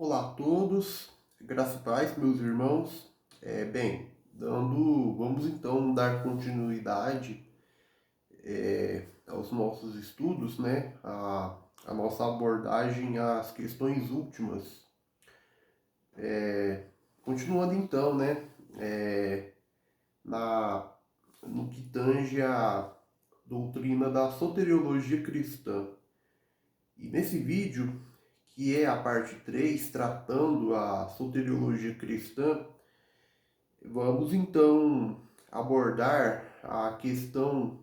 Olá a todos, graça e paz, meus irmãos. Vamos então dar continuidade aos nossos estudos, né? A nossa abordagem às questões últimas. Continuando então, né? É, na, no que tange a doutrina da soteriologia cristã. E nesse vídeo, que é a parte 3 tratando a soteriologia cristã, vamos então abordar a questão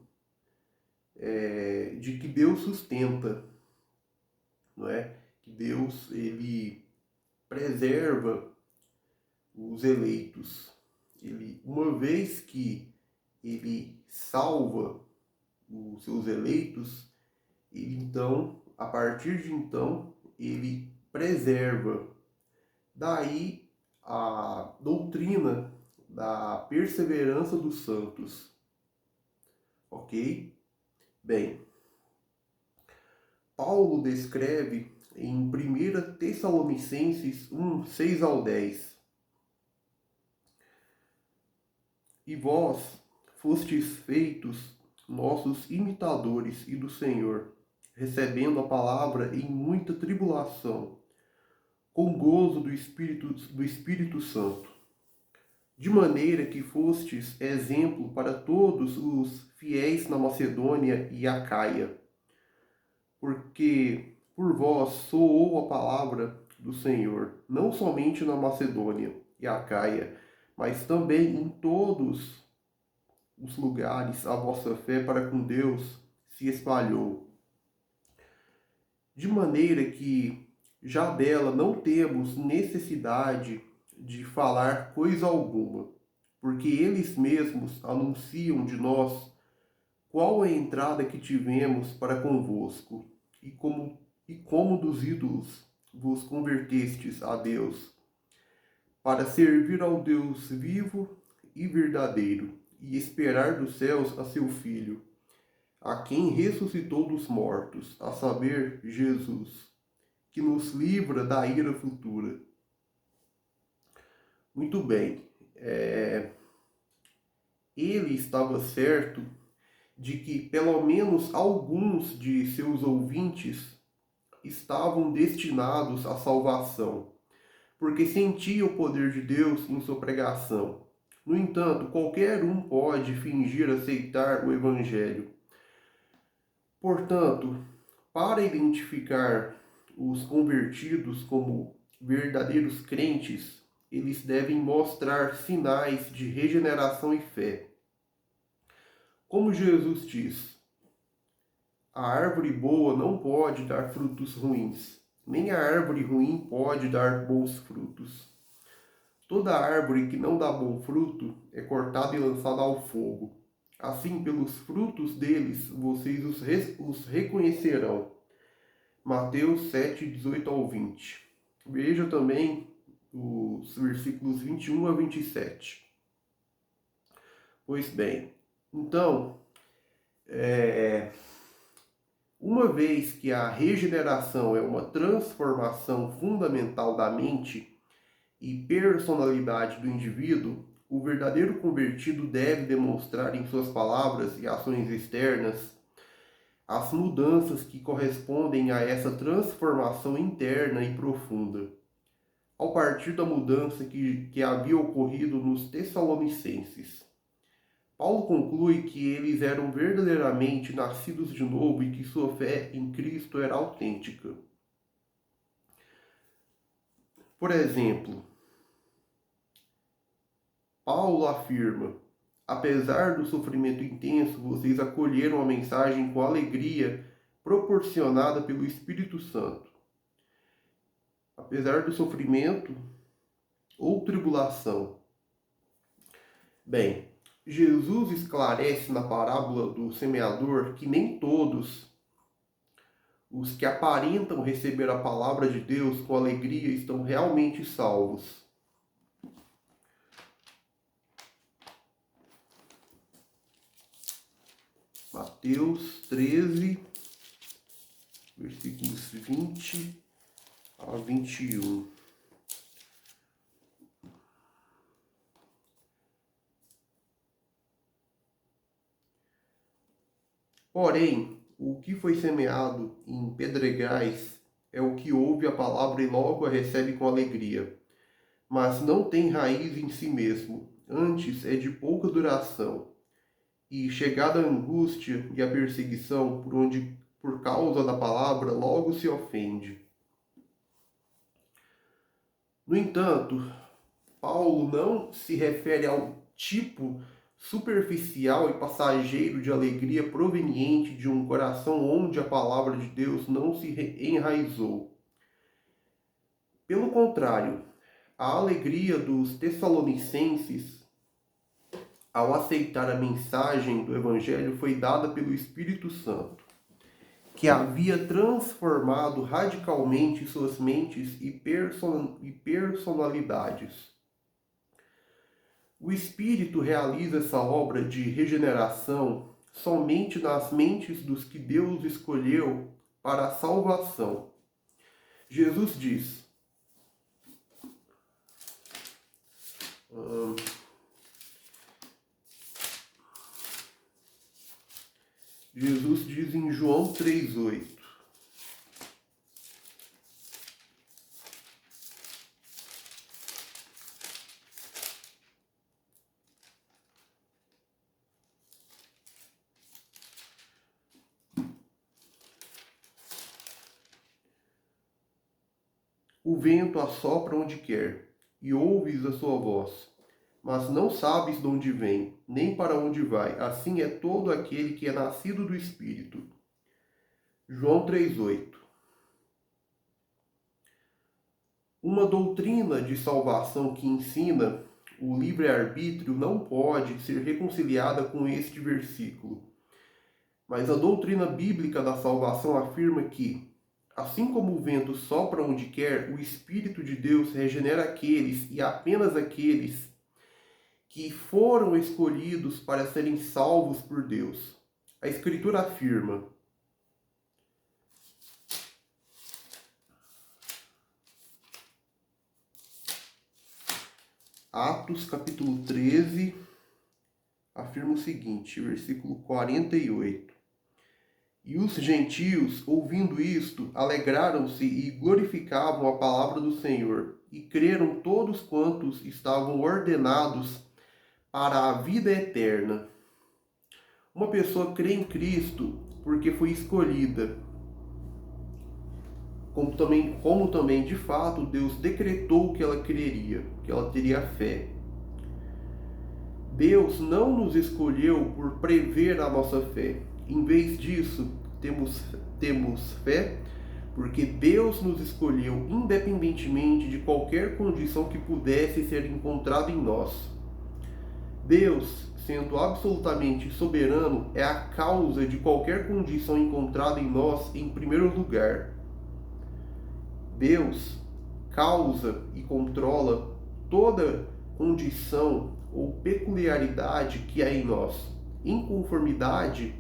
de que Deus sustenta, não é? Que Deus ele preserva os eleitos. Ele, uma vez que ele salva os seus eleitos, ele então, a partir de então, ele preserva. Daí a doutrina da perseverança dos santos. Ok? Bem, Paulo descreve em 1 Tessalonicenses 1, 6 ao 10. E vós fostes feitos nossos imitadores e do Senhor, recebendo a palavra em muita tribulação, com gozo do Espírito Santo, de maneira que fostes exemplo para todos os fiéis na Macedônia e Acaia, porque por vós soou a palavra do Senhor, não somente na Macedônia e Acaia, mas também em todos os lugares a vossa fé para com Deus se espalhou, de maneira que já dela não temos necessidade de falar coisa alguma, porque eles mesmos anunciam de nós qual é a entrada que tivemos para convosco, e como dos ídolos vos convertestes a Deus, para servir ao Deus vivo e verdadeiro, e esperar dos céus a seu Filho, a quem ressuscitou dos mortos, a saber, Jesus, que nos livra da ira futura. Muito bem, ele estava certo de que pelo menos alguns de seus ouvintes estavam destinados à salvação, porque sentia o poder de Deus em sua pregação. No entanto, qualquer um pode fingir aceitar o Evangelho. Portanto, para identificar os convertidos como verdadeiros crentes, eles devem mostrar sinais de regeneração e fé. Como Jesus diz, a árvore boa não pode dar frutos ruins, nem a árvore ruim pode dar bons frutos. Toda árvore que não dá bom fruto é cortada e lançada ao fogo. Assim, pelos frutos deles, vocês os reconhecerão. Mateus 7, 18 ao 20. Veja também os versículos 21 a 27. Pois bem, então, uma vez que a regeneração é uma transformação fundamental da mente e personalidade do indivíduo, o verdadeiro convertido deve demonstrar em suas palavras e ações externas as mudanças que correspondem a essa transformação interna e profunda, ao partir da mudança que havia ocorrido nos Tessalonicenses. Paulo conclui que eles eram verdadeiramente nascidos de novo e que sua fé em Cristo era autêntica. Por exemplo, Paulo afirma: apesar do sofrimento intenso, vocês acolheram a mensagem com alegria proporcionada pelo Espírito Santo. Apesar do sofrimento ou tribulação. Bem, Jesus esclarece na parábola do semeador que nem todos os que aparentam receber a palavra de Deus com alegria estão realmente salvos. Mateus 13, versículos 20 a 21. Porém, o que foi semeado em pedregais é o que ouve a palavra e logo a recebe com alegria, mas não tem raiz em si mesmo, antes é de pouca duração. E chegada a angústia e a perseguição, por causa da palavra, logo se ofende. No entanto, Paulo não se refere ao tipo superficial e passageiro de alegria proveniente de um coração onde a palavra de Deus não se enraizou. Pelo contrário, a alegria dos tessalonicenses ao aceitar a mensagem do Evangelho foi dada pelo Espírito Santo, que havia transformado radicalmente suas mentes e personalidades. O Espírito realiza essa obra de regeneração somente nas mentes dos que Deus escolheu para a salvação. Jesus diz: em João 3,8: o vento assopra onde quer, e ouves a sua voz, mas não sabes de onde vem, nem para onde vai. Assim é todo aquele que é nascido do Espírito. João 3,8. Uma doutrina de salvação que ensina o livre-arbítrio não pode ser reconciliada com este versículo. Mas a doutrina bíblica da salvação afirma que, assim como o vento sopra onde quer, o Espírito de Deus regenera aqueles e apenas aqueles que foram escolhidos para serem salvos por Deus. A Escritura afirma: Atos capítulo 13, afirma o seguinte, versículo 48. E os gentios, ouvindo isto, alegraram-se e glorificavam a palavra do Senhor, e creram todos quantos estavam ordenados para a vida eterna. Uma pessoa crê em Cristo porque foi escolhida, como também de fato Deus decretou que ela creria, que ela teria fé. Deus não nos escolheu por prever a nossa fé. Em vez disso, temos fé porque Deus nos escolheu independentemente de qualquer condição que pudesse ser encontrada em nós. Deus, sendo absolutamente soberano, é a causa de qualquer condição encontrada em nós em primeiro lugar. Deus causa e controla toda condição ou peculiaridade que há em nós, em conformidade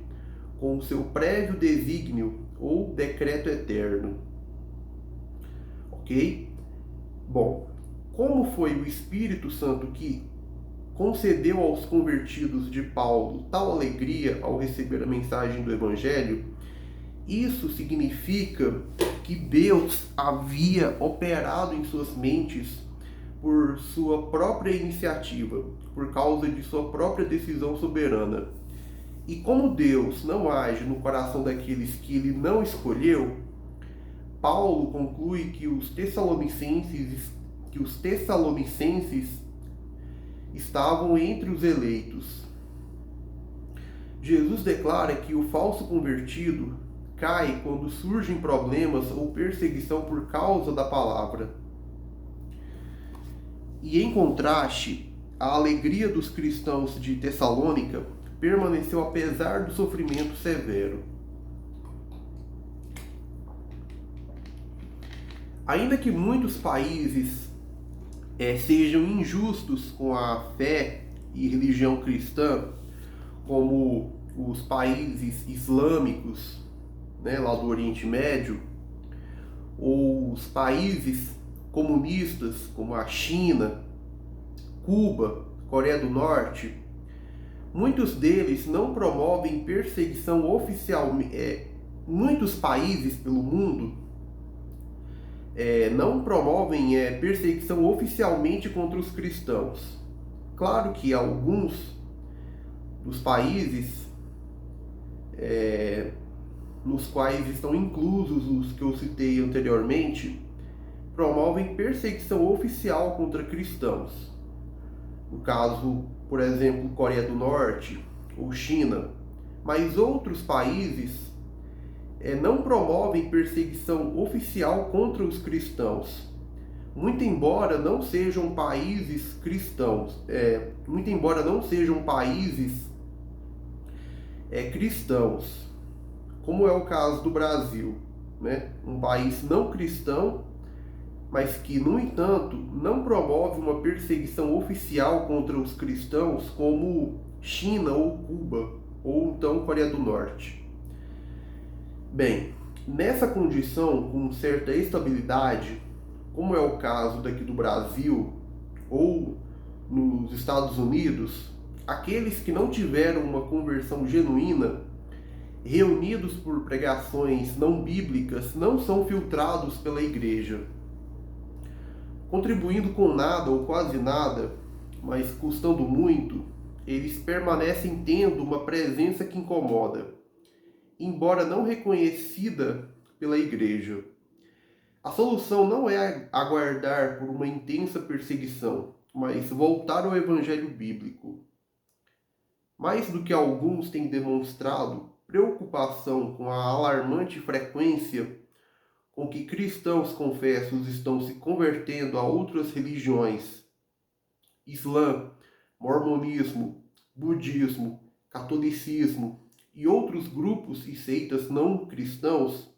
com o seu prévio desígnio ou decreto eterno. Ok? Bom, como foi o Espírito Santo que concedeu aos convertidos de Paulo tal alegria ao receber a mensagem do Evangelho? Isso significa que Deus havia operado em suas mentes por sua própria iniciativa, por causa de sua própria decisão soberana. E como Deus não age no coração daqueles que ele não escolheu, Paulo conclui que os tessalonicenses estavam entre os eleitos. Jesus declara que o falso convertido cai quando surgem problemas ou perseguição por causa da palavra. E em contraste, a alegria dos cristãos de Tessalônica permaneceu apesar do sofrimento severo. Ainda que muitos países sejam injustos com a fé e religião cristã, como os países islâmicos, lá do Oriente Médio, ou os países comunistas, como a China, Cuba, Coreia do Norte, Muitos deles não promovem perseguição oficial. Muitos países pelo mundo não promovem perseguição oficialmente contra os cristãos. Claro que alguns dos países nos quais estão inclusos os que eu citei anteriormente, promovem perseguição oficial contra cristãos. No caso, por exemplo, Coreia do Norte ou China. Mas outros países não promovem perseguição oficial contra os cristãos. Muito embora não sejam países cristãos, cristãos, como é o caso do Brasil, né? Um país não cristão, mas que, no entanto, não promove uma perseguição oficial contra os cristãos, como China ou Cuba, ou então Coreia do Norte. Bem, nessa condição, com certa estabilidade, como é o caso daqui do Brasil ou nos Estados Unidos, aqueles que não tiveram uma conversão genuína, reunidos por pregações não bíblicas, não são filtrados pela igreja. Contribuindo com nada ou quase nada, mas custando muito, eles permanecem tendo uma presença que incomoda, embora não reconhecida pela igreja. A solução não é aguardar por uma intensa perseguição, mas voltar ao evangelho bíblico. Mais do que alguns têm demonstrado preocupação com a alarmante frequência com que cristãos confessos estão se convertendo a outras religiões, Islã, Mormonismo, Budismo, Catolicismo e outros grupos e seitas não cristãos,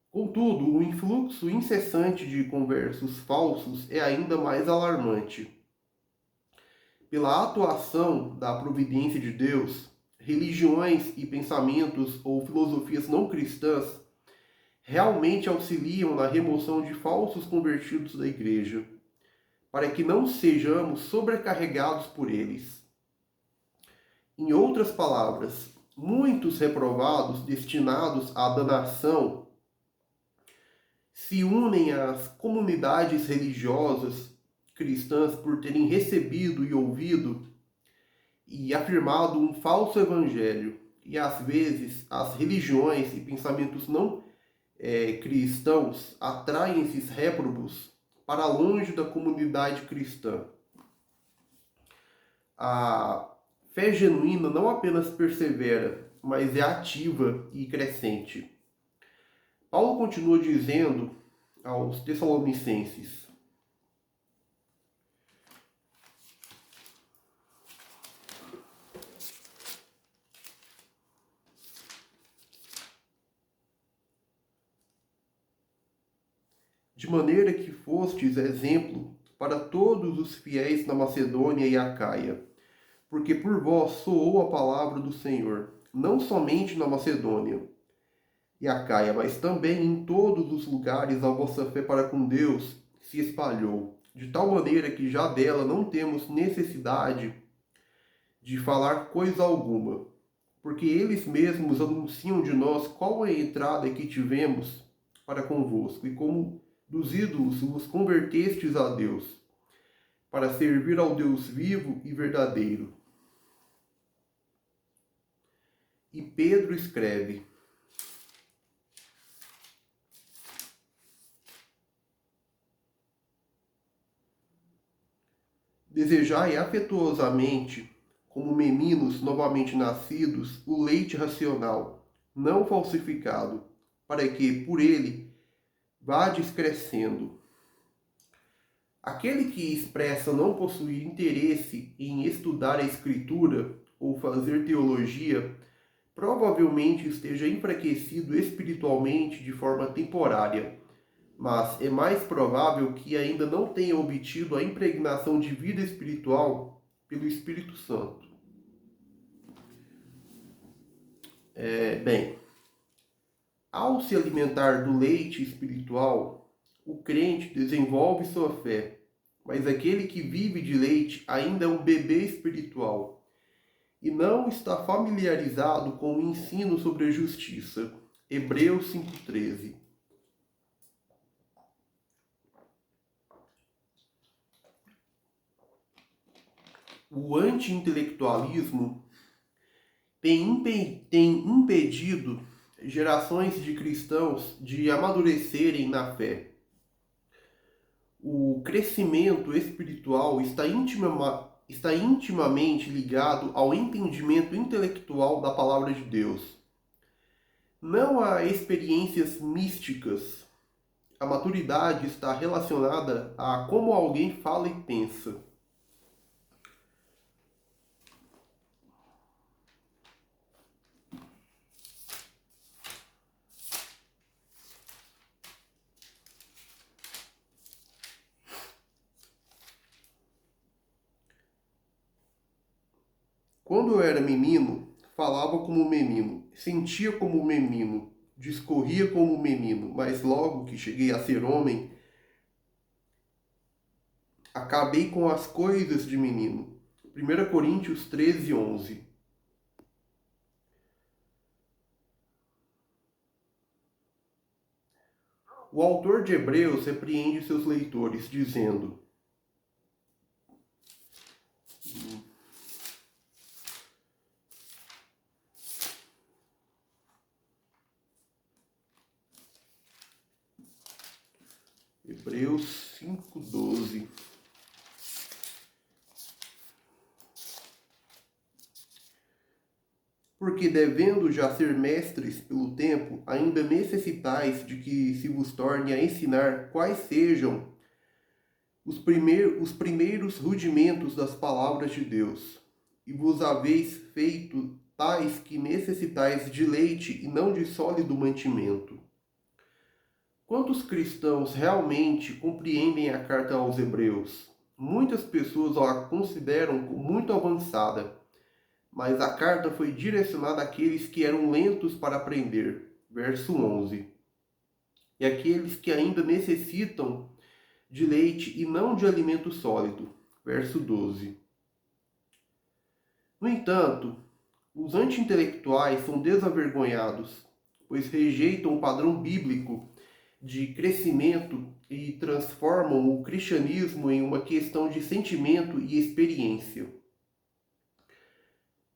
contudo, o influxo incessante de conversos falsos é ainda mais alarmante. Pela atuação da providência de Deus, religiões e pensamentos ou filosofias não cristãs realmente auxiliam na remoção de falsos convertidos da igreja, para que não sejamos sobrecarregados por eles. Em outras palavras, muitos reprovados destinados à danação se unem às comunidades religiosas cristãs por terem recebido e ouvido e afirmado um falso evangelho, e às vezes as religiões e pensamentos não cristãos atraem esses réprobos para longe da comunidade cristã. A fé genuína não apenas persevera, mas é ativa e crescente. Paulo continua dizendo aos Tessalonicenses: de maneira que fostes exemplo para todos os fiéis na Macedônia e Acaia, porque por vós soou a palavra do Senhor, não somente na Macedônia e Acaia, mas também em todos os lugares a vossa fé para com Deus se espalhou, de tal maneira que já dela não temos necessidade de falar coisa alguma, porque eles mesmos anunciam de nós qual é a entrada que tivemos para convosco, e como dos ídolos vos convertestes a Deus, para servir ao Deus vivo e verdadeiro. E Pedro escreve: desejai afetuosamente, como meninos novamente nascidos, o leite racional, não falsificado, para que, por ele, vades crescendo. Aquele que expressa não possuir interesse em estudar a Escritura ou fazer teologia, provavelmente esteja enfraquecido espiritualmente de forma temporária, mas é mais provável que ainda não tenha obtido a impregnação de vida espiritual pelo Espírito Santo. Bem, ao se alimentar do leite espiritual, o crente desenvolve sua fé, mas aquele que vive de leite ainda é um bebê espiritual e não está familiarizado com o ensino sobre a justiça. Hebreus 5,13. O anti-intelectualismo tem impedido gerações de cristãos de amadurecerem na fé. O crescimento espiritual está intimamente ligado ao entendimento intelectual da palavra de Deus. Não a experiências místicas. A maturidade está relacionada a como alguém fala e pensa. Quando eu era menino, falava como menino, sentia como menino, discorria como menino, mas logo que cheguei a ser homem, acabei com as coisas de menino. 1 Coríntios 13:11. O autor de Hebreus repreende seus leitores, dizendo: Hebreus 5:12. Porque devendo já ser mestres pelo tempo, ainda necessitais de que se vos torne a ensinar quais sejam os primeiros rudimentos das palavras de Deus, e vos haveis feito tais que necessitais de leite e não de sólido mantimento. Quantos cristãos realmente compreendem a carta aos Hebreus? Muitas pessoas a consideram muito avançada, mas a carta foi direcionada àqueles que eram lentos para aprender. Verso 11. E àqueles que ainda necessitam de leite e não de alimento sólido. Verso 12. No entanto, os anti-intelectuais são desavergonhados, pois rejeitam o padrão bíblico de crescimento e transformam o cristianismo em uma questão de sentimento e experiência.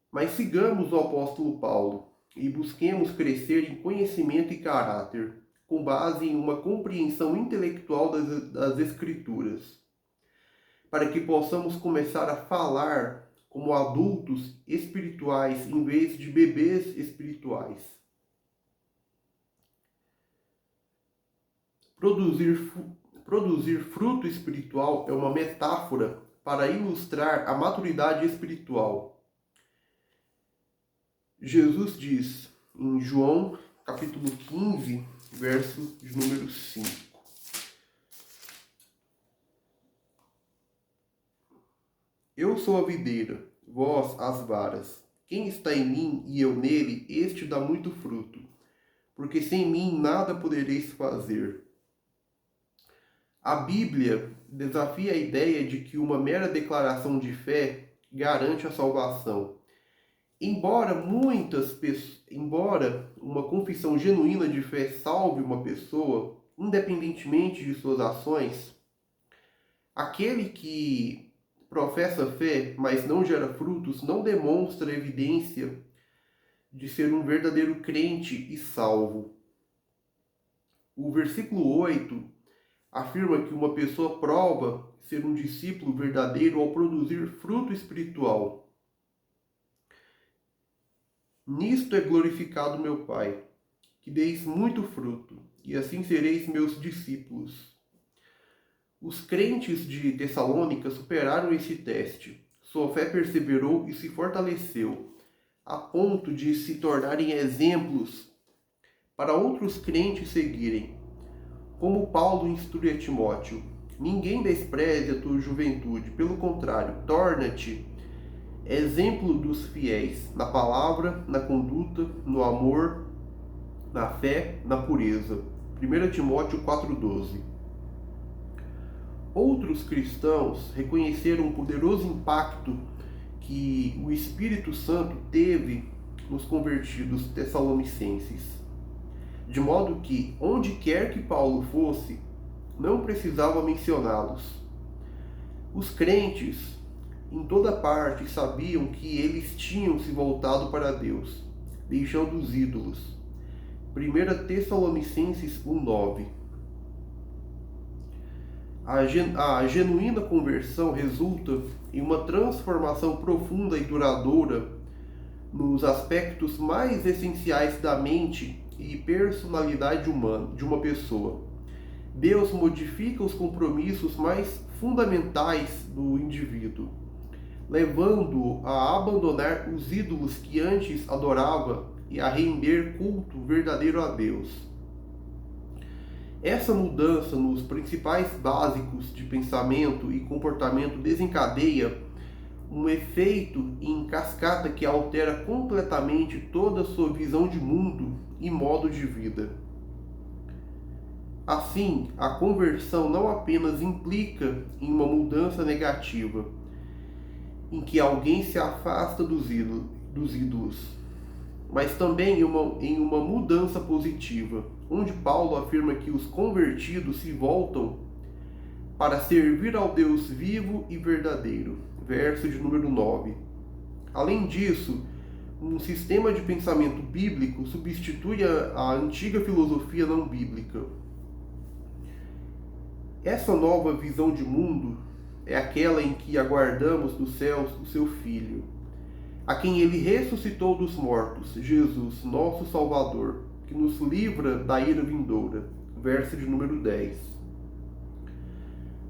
Mas sigamos o apóstolo Paulo e busquemos crescer em conhecimento e caráter, com base em uma compreensão intelectual das Escrituras, para que possamos começar a falar como adultos espirituais em vez de bebês espirituais. Produzir fruto espiritual é uma metáfora para ilustrar a maturidade espiritual. Jesus diz em João, capítulo 15, verso de número 5. Eu sou a videira, vós as varas. Quem está em mim e eu nele, este dá muito fruto, porque sem mim nada podereis fazer. A Bíblia desafia a ideia de que uma mera declaração de fé garante a salvação. Embora uma confissão genuína de fé salve uma pessoa, independentemente de suas ações, aquele que professa fé, mas não gera frutos, não demonstra evidência de ser um verdadeiro crente e salvo. O versículo 8 afirma que uma pessoa prova ser um discípulo verdadeiro ao produzir fruto espiritual. Nisto é glorificado meu Pai, que deis muito fruto, e assim sereis meus discípulos. Os crentes de Tessalônica superaram esse teste. Sua fé perseverou e se fortaleceu, a ponto de se tornarem exemplos para outros crentes seguirem. Como Paulo instrui a Timóteo: ninguém despreze a tua juventude, pelo contrário, torna-te exemplo dos fiéis, na palavra, na conduta, no amor, na fé, na pureza. 1 Timóteo 4,12. outros cristãos reconheceram o poderoso impacto que o Espírito Santo teve nos convertidos tessalonicenses, de modo que, onde quer que Paulo fosse, não precisava mencioná-los. Os crentes, em toda parte, sabiam que eles tinham se voltado para Deus, deixando os ídolos. 1 Tessalonicenses 1:9. A genuína conversão resulta em uma transformação profunda e duradoura nos aspectos mais essenciais da mente e personalidade humana de uma pessoa. Deus modifica os compromissos mais fundamentais do indivíduo, levando-o a abandonar os ídolos que antes adorava e a render culto verdadeiro a Deus. Essa mudança nos principais básicos de pensamento e comportamento desencadeia um efeito em cascata que altera completamente toda a sua visão de mundo e modo de vida. Assim, a conversão não apenas implica em uma mudança negativa, em que alguém se afasta dos ídolos, mas também em uma mudança positiva, onde Paulo afirma que os convertidos se voltam para servir ao Deus vivo e verdadeiro. Verso de número 9. Além disso, um sistema de pensamento bíblico substitui a antiga filosofia não bíblica. Essa nova visão de mundo é aquela em que aguardamos dos céus o seu Filho, a quem ele ressuscitou dos mortos, Jesus, nosso Salvador, que nos livra da ira vindoura. Verso de número 10.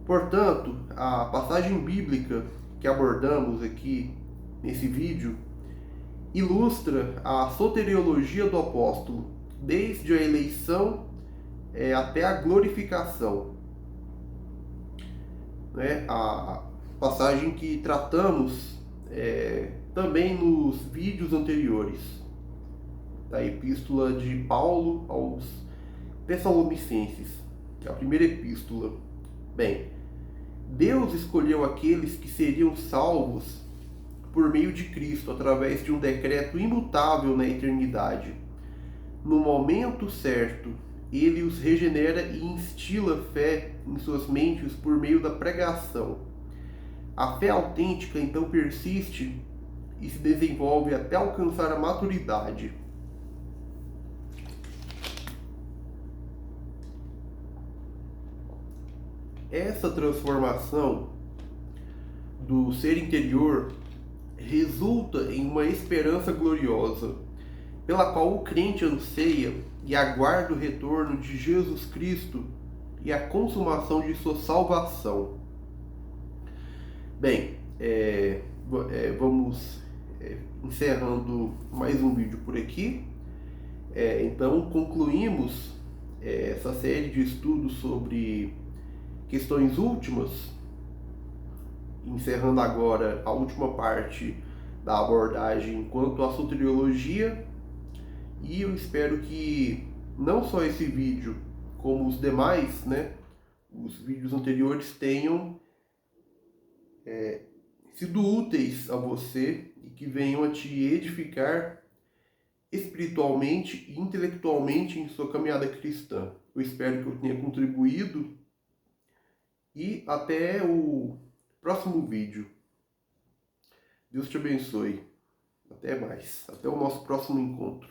Portanto, a passagem bíblica que abordamos aqui nesse vídeo ilustra a soteriologia do apóstolo, desde a eleição até a glorificação. A passagem que tratamos também nos vídeos anteriores da epístola de Paulo aos Tessalonicenses, a primeira epístola. Bem, Deus escolheu aqueles que seriam salvos por meio de Cristo, através de um decreto imutável na eternidade. No momento certo, ele os regenera e instila fé em suas mentes por meio da pregação. A fé autêntica então persiste e se desenvolve até alcançar a maturidade. Essa transformação do ser interior resulta em uma esperança gloriosa, pela qual o crente anseia e aguarda o retorno de Jesus Cristo e a consumação de sua salvação. Bem, vamos encerrando mais um vídeo por aqui. Então concluímos essa série de estudos sobre questões últimas, encerrando agora a última parte da abordagem quanto à soteriologia, e eu espero que não só esse vídeo, como os demais, os vídeos anteriores tenham sido úteis a você e que venham a te edificar espiritualmente e intelectualmente em sua caminhada cristã. Eu espero que eu tenha contribuído e até o próximo vídeo. Deus te abençoe. Até mais. Até o nosso próximo encontro.